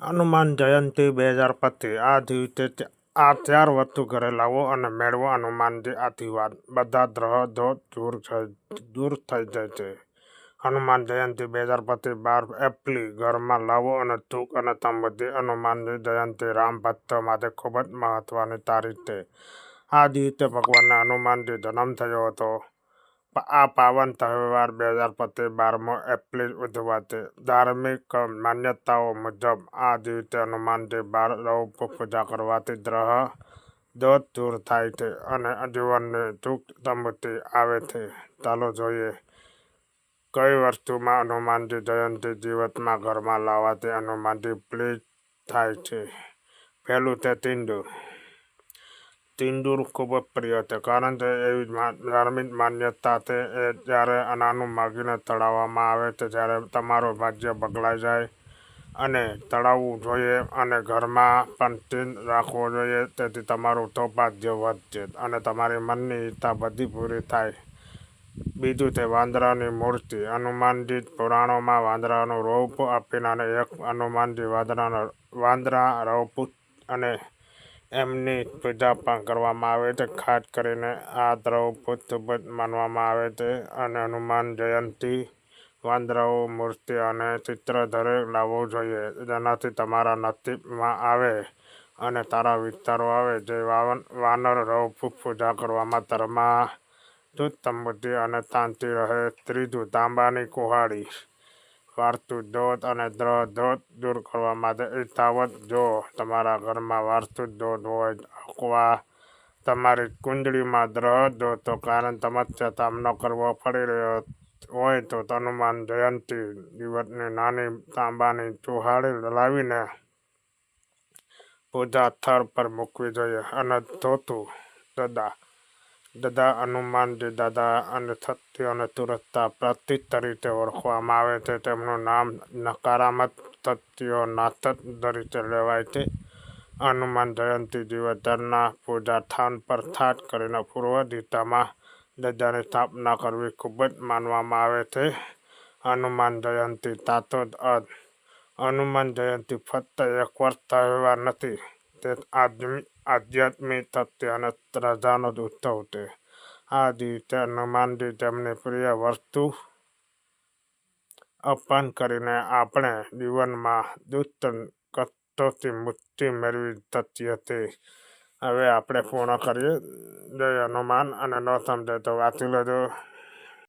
હનુમાન જયંતી 2025 આ દિવસે આ 4 વસ્તુ ઘરે લાવો અને મેળવો હનુમાનજી આશીર્વાદ. બધા ગ્રહો દૂર થઈ જશે. હનુમાન જયંતી 2025 12 એપ્રિલ ઘરમાં લાવો અને સુખ અને સમૃદ્ધિ. હનુમાનજી જયંતી રામ ભક્તો માટે ખૂબ જ મહત્વની તારીખ છે. આ દિવસે ભગવાન હનુમાનજી જન્મ થયો હતો. આ પાવન તહેવાર 2025 12મો એપ્રિલ ઉજવાશે. ધાર્મિક માન્યતાઓ મુજબ આ દિવસે હનુમાનજી ગ્રહો પૂજા કરવાથી ગ્રહ દોષ દૂર થાય છે અને જીવનની સુખ સમૃદ્ધિ આવે છે. ચાલો જોઈએ કઈ વસ્તુમાં હનુમાનજી જયંતી દિવસમાં ઘરમાં લાવવાથી હનુમાનજી પ્રીત થાય છે. પહેલું છે સિંદૂર. સિંદૂર ખૂબ જ પ્રિય છે કારણ કે એવી ધાર્મિક માન્યતા છે એ જ્યારે નાનું માગીને ચડાવવામાં આવે છે ત્યારે તમારું ભાગ્ય બદલાઈ જાય અને ચડાવવું જોઈએ અને ઘરમાં પણ સિંદૂર રાખવો જોઈએ. તેથી તમારું સૌભાગ્ય વધશે અને તમારી મનની ઈચ્છા બધી પૂરી થાય. બીજું છે વાંદરાની મૂર્તિ. હનુમાનજી પુરાણોમાં વાંદરાનું રૂપ આપીને એક હનુમાનજી વાંદરા રૂપ અને એમની પૂજા પણ કરવામાં આવે છે. ખાસ કરીને આ દ્રવ શુભ માનવામાં આવે છે અને હનુમાન જયંતી વાંદરાઓ મૂર્તિ અને ચિત્ર દરેક લાવવું જોઈએ જેનાથી તમારા નસીબમાં આવે અને સારા વિચારો આવે. જે વાનર રૂપ પૂજા કરવામાં ઘરમાં સુખ સમૃદ્ધિ અને શાંતિ રહે. ત્રીજું તાંબાની કુહાડી. વાસ્તુ દોષ અને ગ્રહ દોષ દૂર કરવા માટે યથાવત જો તમારા ઘરમાં વાસ્તુ દોષ હોય અથવા તમારી કુંડળીમાં ગ્રહ દોષો કારણે સમસ્યા સામનો કરવો પડી રહ્યો હોય તો હનુમાન જયંતી દિવસની નાની તાંબાની કુહાડી લાવીને પૂજા સ્થળ પર મૂકવી જોઈએ. અને ચોથું ગદા. હનુમાનજી દાદા અને સત્ય અને સુરક્ષા પ્રતીક તરીકે ઓળખવામાં આવે છે. તેમનું નામ નકારાત્મક શક્તિઓ નાશક તરીકે લેવાય છે. હનુમાન જયંતી દિવસે ઘરના પૂજા સ્થાન પર ખાસ કરીને પૂર્વ દિશામાં ગદાની સ્થાપના કરવી ખૂબ જ માનવામાં આવે છે. હનુમાન જયંતી સાચો અર્થ. હનુમાન જયંતી ફક્ત એક વર્ષ તહેવાર નથી, તે આધ્યાત્મિક શક્તિ અને શ્રદ્ધાનો ઉત્સવ છે. આ દિવસે હનુમાનજી તેમની પ્રિય વસ્તુ અર્પણ કરીને આપણે જીવનમાં દુષ્ટ કષ્ટોથી મુક્તિ મેળવી શકીએ છીએ. હવે આપણે પૂર્ણ કરીએ. જય હનુમાન. અને ન સમજે તો વાંચી લેજો.